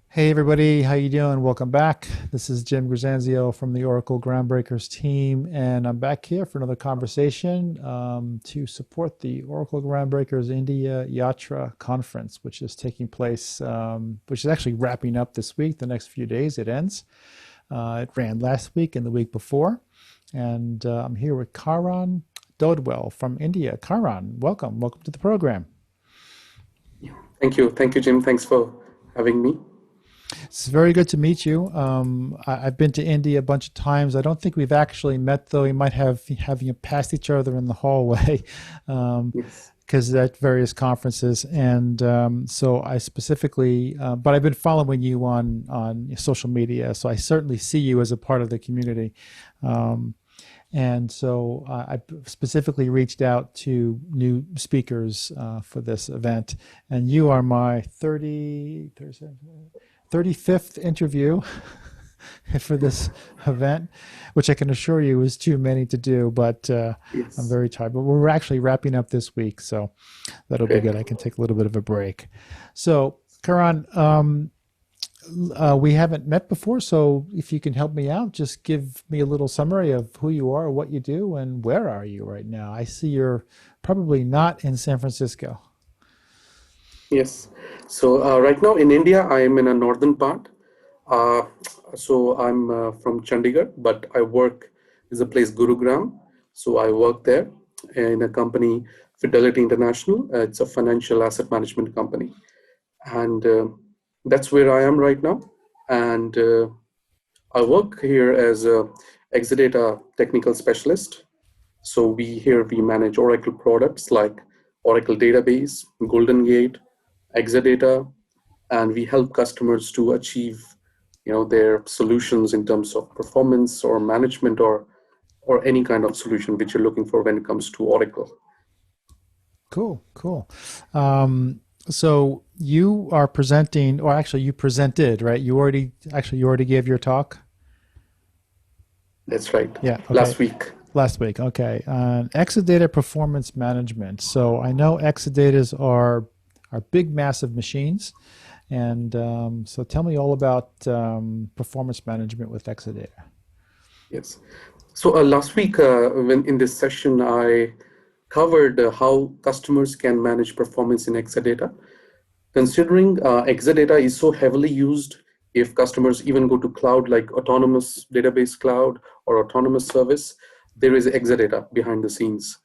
Hey everybody, how you doing? Welcome back. This is Jim Grzanzio from the Oracle Groundbreakers team, and I'm back here for another conversation to support the Oracle Groundbreakers India Yatra conference, which is taking place, which is actually wrapping up this week. The next few days it ends. It ran last week and the week before, and I'm here with Karan Dodwal from India. Karan, welcome to the program. Thank you, Jim. Thanks for having me. It's very good to meet you. I've been to India a bunch of times. I don't think we've actually met, though. We might have passed each other in the hallway Yes, because at various conferences. And so I specifically, but I've been following you on social media, so I certainly see you as a part of the community. Um, and so I specifically reached out to new speakers for this event, and you are my 35th interview for this event, which I can assure you is too many to do, but I'm yes, very tired. But we're actually wrapping up this week, so that'll be great. good. I can take a little bit of a break. So, Karan, we haven't met before, so if you can help me out, just give me a little summary of who you are, what you do, and where are you right now. I see you're probably not in San Francisco. Yes. So right now in India, I am in a northern part. Uh, so I'm from Chandigarh, but I work is a place Gurugram. So I work there in a company, Fidelity International. It's a financial asset management company, and that's where I am right now. And I work here as a Exadata technical specialist. So we manage Oracle products like Oracle Database, Golden Gate, Exadata, and we help customers to achieve, their solutions in terms of performance or management or any kind of solution which you're looking for when it comes to Oracle. Cool, cool. So you are presenting, or actually you presented, right? You already gave your talk. That's right. Yeah. Okay. Last week. Last week. Okay. Exadata performance management. So I know Exadatas are big, massive machines, and so tell me all about performance management with Exadata. Yes. So last week, when in this session, I covered how customers can manage performance in Exadata. Considering Exadata is so heavily used, if customers even go to cloud like autonomous database cloud or autonomous service, there is Exadata behind the scenes.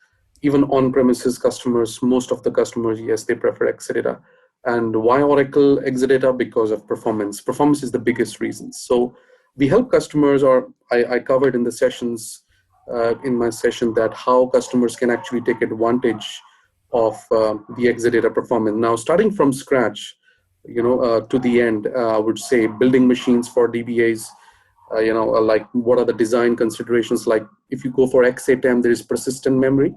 Even on-premises customers, most of the customers, yes, they prefer Exadata. And why Oracle Exadata? Because of performance. Performance is the biggest reason. So we help customers, or I covered in the sessions, in my session, that how customers can actually take advantage of the Exadata performance. Now, starting from scratch, to the end, I would say building machines for DBAs. Like what are the design considerations? Like if you go for X8M, there is persistent memory.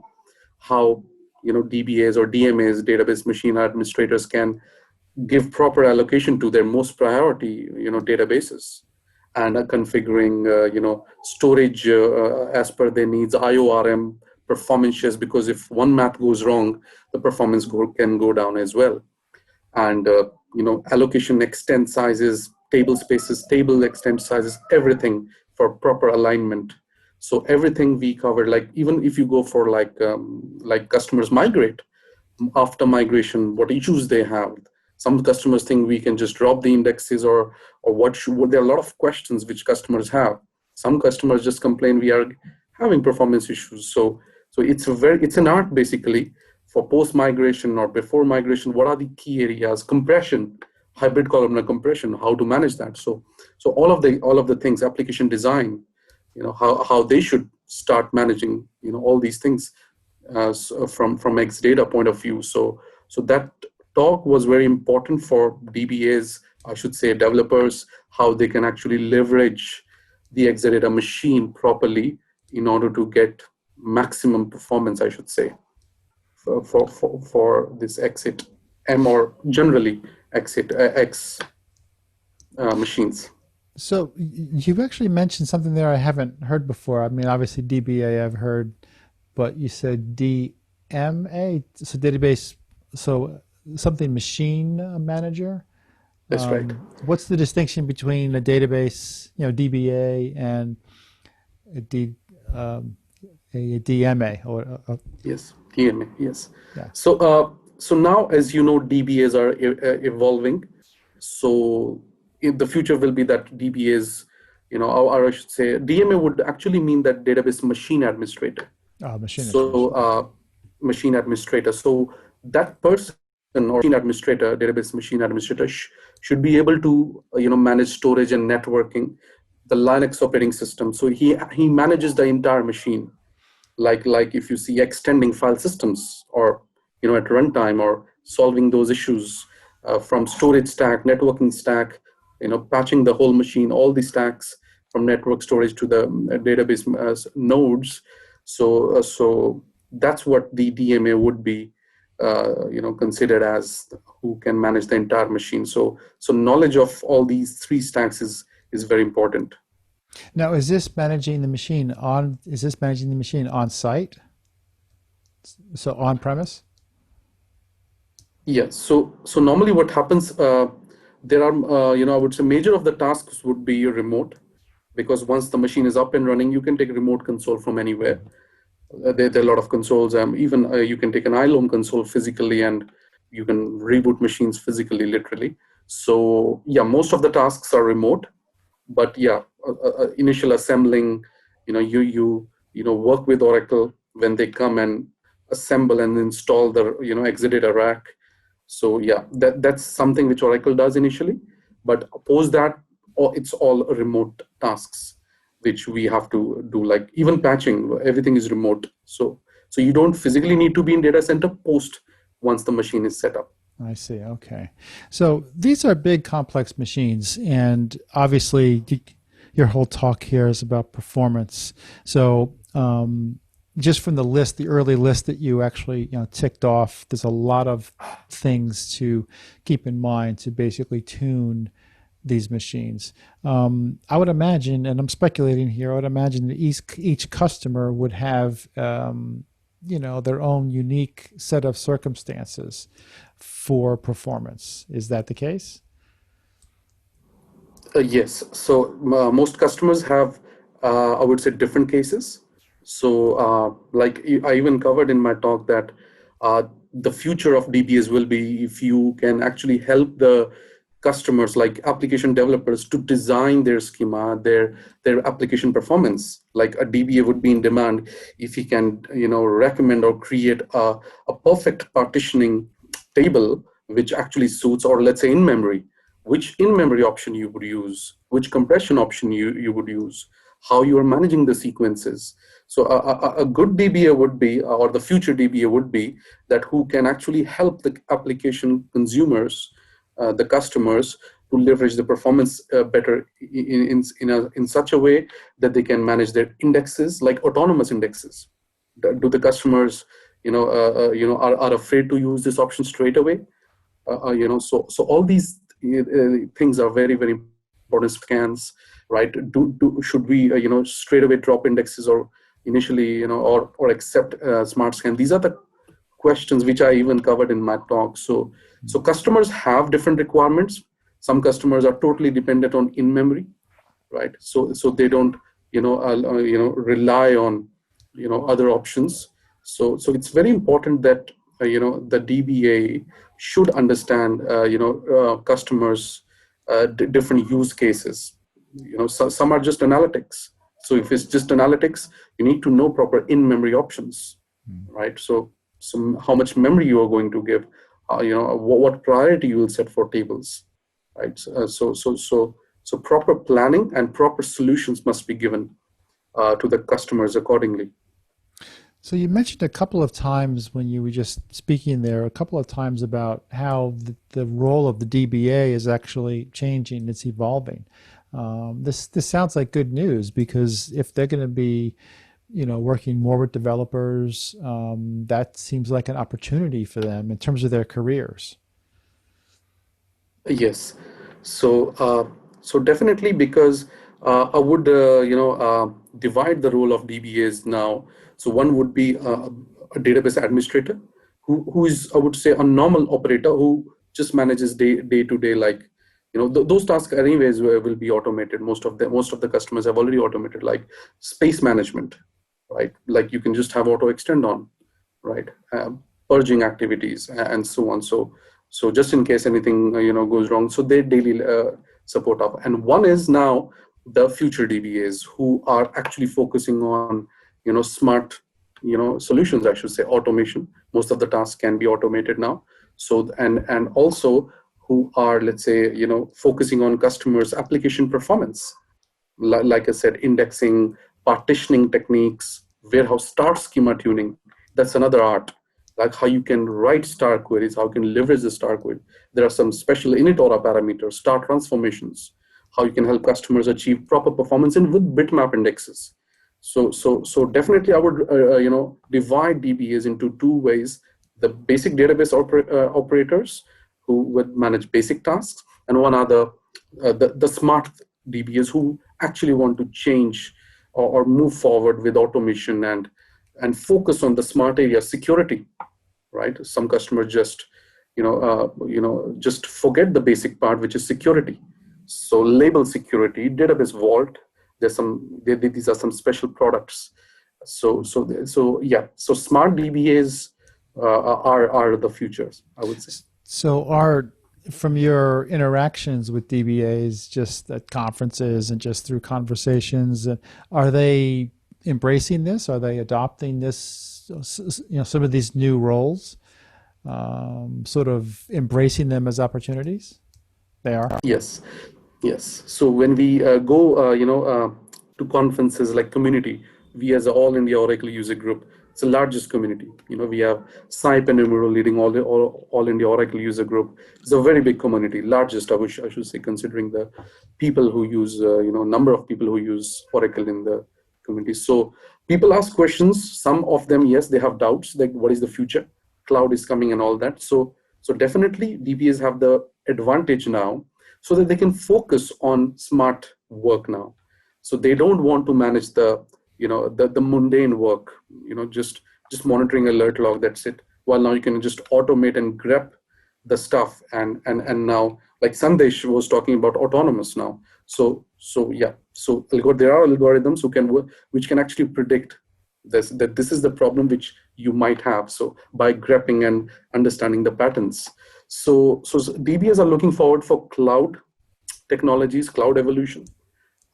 How DBAs or DMAs, database machine administrators, can give proper allocation to their most priority databases, and configuring storage as per their needs, IORM performances, because if one math goes wrong, the can go down as well. And allocation extent sizes, table spaces, table extent sizes, everything for proper alignment. So everything we covered, like even if you go for like customers migrate, after migration, what issues they have. Some customers think we can just drop the indexes, or there are a lot of questions which customers have. Some customers just complain we are having performance issues. So it's an art basically for post migration or before migration. What are the key areas? Compression, hybrid columnar compression, how to manage that. So all of the things, application design, how they should start managing all these things from X data point of view. So that talk was very important for DBAs, I should say developers, how they can actually leverage the Exadata machine properly in order to get maximum performance, I should say, for this exit M, or generally exit X machines. So you've actually mentioned something there I haven't heard before. I mean, obviously DBA I've heard, but you said DMA, so database, so something machine manager. That's right. What's the distinction between a database, DBA, and a, D, um, a DMA? Yes, DMA. Yes. Yeah, So now, as you know, DBAs are evolving. So in the future will be that DBAs, or I should say, DMA would actually mean that database machine administrator. machine So administration. Okay. machine administrator. So that person or machine administrator, database machine administrator, should be able to manage storage and networking, the Linux operating system. So he manages the entire machine, like if you see extending file systems, or at runtime, or solving those issues from storage stack, networking stack, patching the whole machine, all the stacks from network storage to the database nodes. So that's what the DMA would be considered as, who can manage the entire machine. So knowledge of all these three stacks is very important. Now, is this managing the machine on? Is this managing the machine on site? So on premise? Yes. So normally what happens, there are, I would say major of the tasks would be remote, because once the machine is up and running, you can take remote console from anywhere. There are a lot of consoles. Even you can take an iLome console physically, and you can reboot machines physically, literally. So yeah, most of the tasks are remote. But yeah, initial assembling, work with Oracle when they come and assemble and install the Exadata rack. So yeah, that's something which Oracle does initially, but post that, it's all remote tasks which we have to do. Like even patching, everything is remote. So you don't physically need to be in data center post once the machine is set up. I see. Okay. So these are big, complex machines, and obviously, your whole talk here is about performance. So, just from the list, the early list that you actually ticked off, there's a lot of things to keep in mind to basically tune these machines. I would imagine, and I'm speculating here, I would imagine that each customer would have their own unique set of circumstances for performance. Is that the case? Yes. So most customers have, I would say, different cases. So, like I even covered in my talk that the future of DBAs will be if you can actually help the customers, like application developers, to design their schema, their application performance. Like a DBA would be in demand if he can, recommend or create a perfect partitioning table which actually suits, or let's say in memory, which in-memory option you would use, which compression option you would use, how you are managing the sequences. So a good DBA would be, or the future DBA would be, that who can actually help the application consumers, the customers, to leverage the performance better in such a way that they can manage their indexes, like autonomous indexes. Do the customers, are afraid to use this option straight away? So all these things are very, very important. Scans, right? Should we straight away drop indexes, or initially, or accept smart scan? These are the questions which I even covered in my talk. So customers have different requirements. Some customers are totally dependent on in memory, right? So they don't rely on other options. So it's very important that the DBA should understand customers different use cases. Some are just analytics. So if it's just analytics, you need to know proper in memory options, right? So how much memory you are going to give, what priority you will set for tables, right? So proper planning and proper solutions must be given to the customers accordingly. So you mentioned a couple of times when you were just speaking there, a couple of times about how the role of the DBA is actually changing, it's evolving. This sounds like good news, because if they're going to be, working more with developers, that seems like an opportunity for them in terms of their careers. Yes. So definitely, because I would divide the role of DBAs now. So one would be a database administrator, who is, I would say, a normal operator who just manages day to day, like those tasks anyways will be automated. Most of the customers have already automated, like space management, right? Like you can just have auto extend on, right? Purging activities and so on. So just in case anything goes wrong, so they daily support up. And one is now the future DBAs who are actually focusing on smart solutions, I should say, automation. Most of the tasks can be automated now. So and also who are, let's say, focusing on customers application performance, like I said, indexing, partitioning techniques, warehouse star schema tuning. That's another art. Like how you can write star queries, how you can leverage the star query. There are some special init aura parameters, star transformations, how you can help customers achieve proper performance and with bitmap indexes. So definitely I would divide DBAs into two ways: the basic database operators who would manage basic tasks, and one other, the smart DBAs who actually want to change or move forward with automation and focus on the smart area security, right? Some customers just just forget the basic part, which is security. So label security, database vault. These are some special products. So yeah. So smart DBAs are the futures, I would say. So, are from your interactions with DBAs, just at conferences and just through conversations, are they embracing this? Are they adopting this? Some of these new roles, sort of embracing them as opportunities. They are. Yes, yes. So when we go, to conferences like community, we as a All India Oracle user group, it's the largest community. We have Sai Penumuro leading all India Oracle user group. It's a very big community, largest, I should say, considering the people who use, number of people who use Oracle in the community. So people ask questions. Some of them, yes, they have doubts, like what is the future? Cloud is coming and all that. So definitely DBAs have the advantage now, so that they can focus on smart work now. So they don't want to manage the mundane work, just monitoring alert log, that's it. While now you can just automate and grab the stuff, and now, like Sandesh was talking about, autonomous now. So yeah. So there are algorithms which can actually predict that this is the problem which you might have, so by grabbing and understanding the patterns. So DBAs are looking forward for cloud technologies, cloud evolution,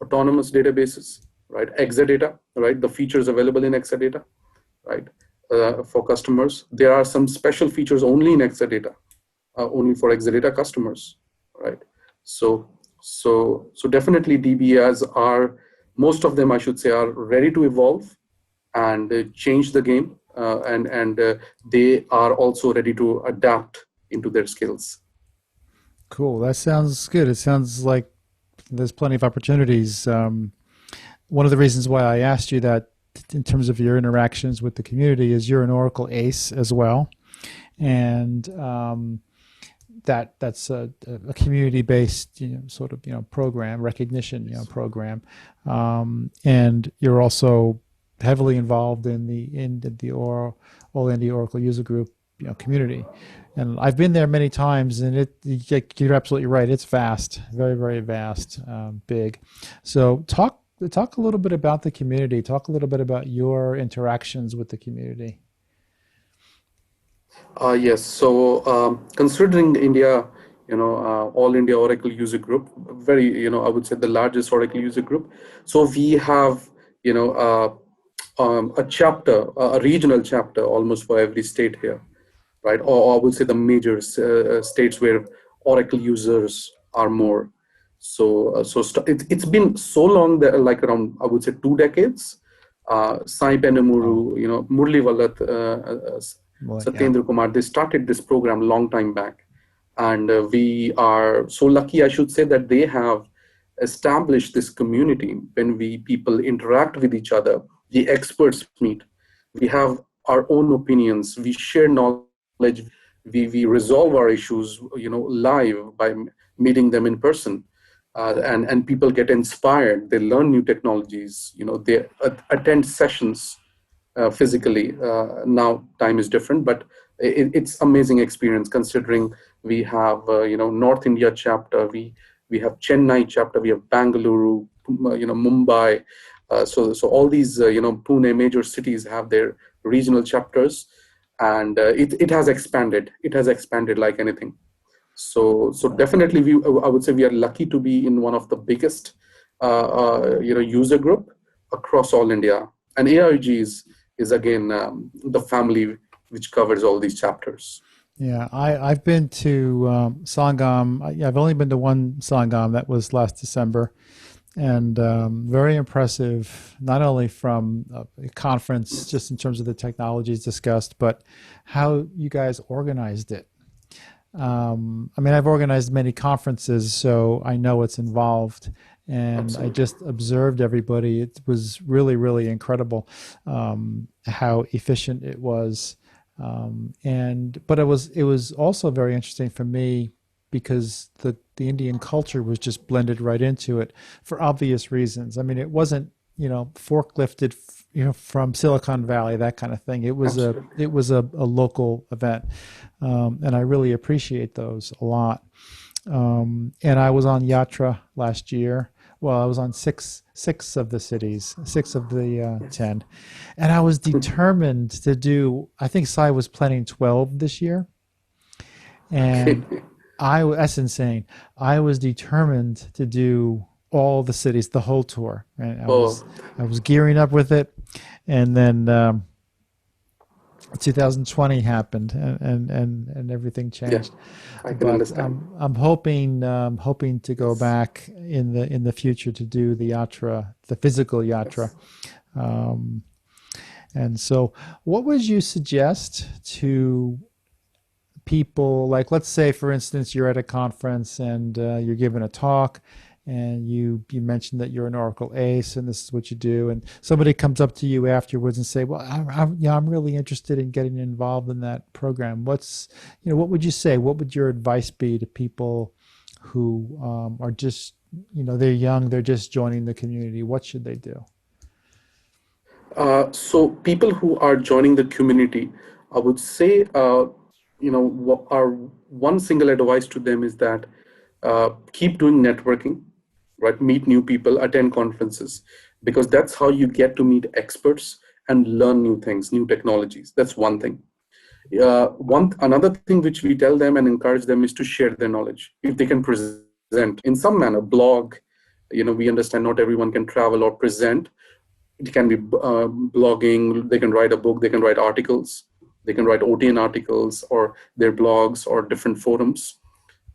autonomous databases, right? Exadata, right? The features available in Exadata, right? For customers, there are some special features only in Exadata, only for Exadata customers, right? So definitely DBAs are, most of them, I should say, are ready to evolve and change the game, and they are also ready to adapt into their skills. Cool. That sounds good. It sounds like there's plenty of opportunities. One of the reasons why I asked you that in terms of your interactions with the community is you're an Oracle ACE as well, and that's a community-based sort of program recognition program, and you're also heavily involved in the All India Oracle User Group community. And I've been there many times, and you're absolutely right. It's vast, very, very vast, big. So talk a little bit about the community. Talk a little bit about your interactions with the community. Yes. So considering India, All India Oracle User Group, very, I would say the largest Oracle user group. So we have, a chapter, a regional chapter, almost for every state here, right? Or I would say the major states where Oracle users are more. It's been so long that, like, around, I would say, 2 decades. Sai Oh, Benamuru, Murli Valat, well, yeah. Satyendra Kumar, they started this program long time back. And we are so lucky, I should say, that they have established this community. When people interact with each other, the experts meet, we have our own opinions, we share knowledge, we resolve our issues, live by meeting them in person. And people get inspired, they learn new technologies, they attend sessions physically. Now time is different, but it's amazing experience, considering we have North India chapter, we have Chennai chapter, we have Bangalore, Mumbai. So all these, Pune major cities have their regional chapters, and it has expanded. It has expanded like anything. So definitely, I would say we are lucky to be in one of the biggest, user group across all India. And AIG is again the family which covers all these chapters. Yeah, I've been to Sangam. I've only been to one Sangam, that was last December, and very impressive. Not only from a conference, just in terms of the technologies discussed, but how you guys organized it. I mean, I've organized many conferences, so I know what's involved, and I Absolutely. just observed everybody. It was really, really incredible how efficient it was. But it was also very interesting for me because the Indian culture was just blended right into it for obvious reasons. I mean, it wasn't, forklifted, from Silicon Valley, that kind of thing. It was a Absolutely. it was a local event, and I really appreciate those a lot. And I was on Yatra last year. Well, I was on six of the cities, six of the Yes. 10, and I was determined to do. I think Sai was planning 12 this year, Okay. and that's insane. I was determined to do all the cities, the whole tour, and I was Oh, I was gearing up with it, and then 2020 happened, and everything yeah, changed. I can But understand. I'm hoping to go Yes. back in the future to do the yatra, the physical yatra. Yes. Um, and so, what would you suggest to people? Like, let's say, for instance, you're at a conference and you're giving a talk, and you mentioned that you're an Oracle Ace and this is what you do, and somebody comes up to you afterwards and say, "Well, I'm really interested in getting involved in that program." What would you say? What would your advice be to people who are just, they're young, they're just joining the community? What should they do? So people who are joining the community, I would say, what our one single advice to them is that keep doing networking, right? Meet new people, attend conferences, because that's how you get to meet experts and learn new things, new technologies. That's one thing. One another thing which we tell them and encourage them is to share their knowledge. If they can present in some manner, blog. We understand not everyone can travel or present. It can be blogging. They can write a book. They can write articles. They can write OTN articles or their blogs or different forums.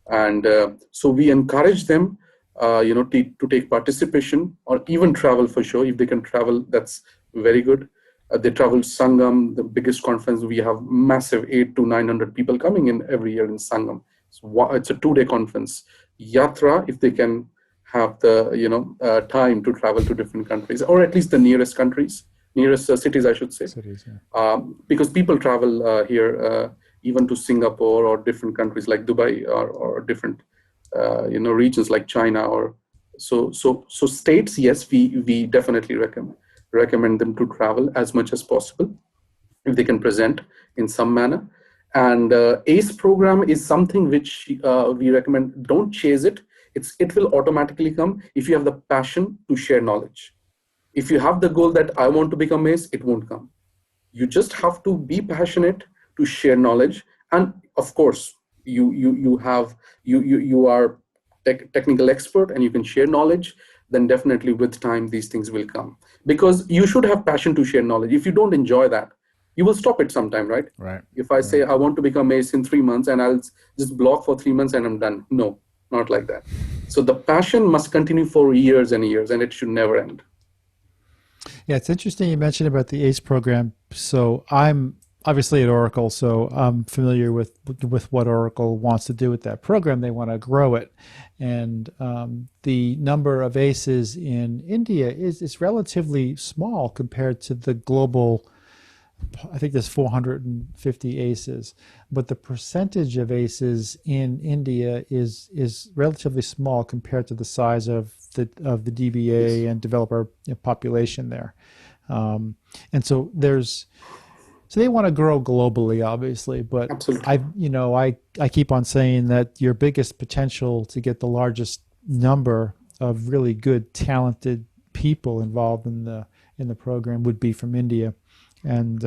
And so we encourage them, to take participation or even travel for sure. If they can travel, that's very good. They travel Sangam, the biggest conference. We have massive 800 to 900 people coming in every year in Sangam. It's a 2-day conference. Yatra, if they can have the time to travel to different countries, or at least the nearest countries, nearest cities, I should say, Cities, yeah. because people travel here even to Singapore or different countries like Dubai, or different regions like China, or so states. Yes, we definitely recommend them to travel as much as possible if they can present in some manner. And ACE program is something which we recommend. Don't chase it. It will automatically come if you have the passion to share knowledge. If you have the goal that I want to become ACE, it won't come. You just have to be passionate to share knowledge. And of course, you are technical expert and you can share knowledge. Then definitely with time these things will come, because you should have passion to share knowledge. If you don't enjoy that, you will stop it sometime, right? Right, If I say right. I want to become ACE in 3 months and I'll just blog for 3 months and I'm done, no, not like that. So the passion must continue for years and years, and it should never end. Yeah, it's interesting you mentioned about the ACE program. So I'm obviously at Oracle, so I'm familiar with what Oracle wants to do with that program. They want to grow it, and the number of ACEs in India is relatively small compared to the global. I think there's 450 ACEs, but the percentage of ACEs in India is relatively small compared to the size of the Yes, DBA and developer population there. Um, and so they want to grow globally, obviously, but absolutely. I keep on saying that your biggest potential to get the largest number of really good, talented people involved in the program would be from India, and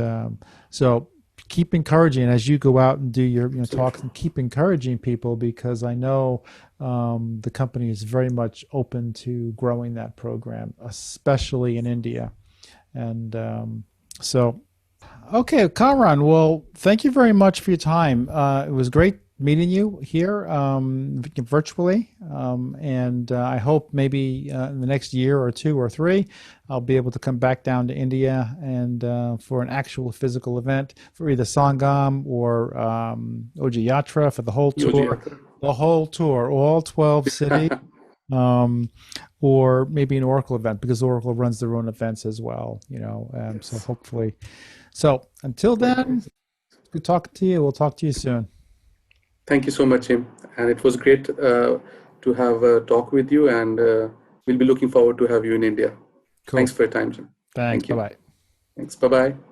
so keep encouraging as you go out and do your talks, Absolutely. and keep encouraging people, because I know the company is very much open to growing that program, especially in India, and so. Okay, Karan. Well, thank you very much for your time. It was great meeting you here virtually, and I hope maybe in the next year or two or three, I'll be able to come back down to India and for an actual physical event for either Sangam or OGYatra for OGYatra. the whole tour, all 12 cities, um, or maybe an Oracle event, because Oracle runs their own events as well. So Yes. hopefully. So until then, Likewise. good talking to you. We'll talk to you soon. Thank you so much, Jim. And it was great to have a talk with you, and we'll be looking forward to have you in India. Thanks Cool. for your time, Jim. Thanks. Thank Bye you. bye. Thanks. Bye bye.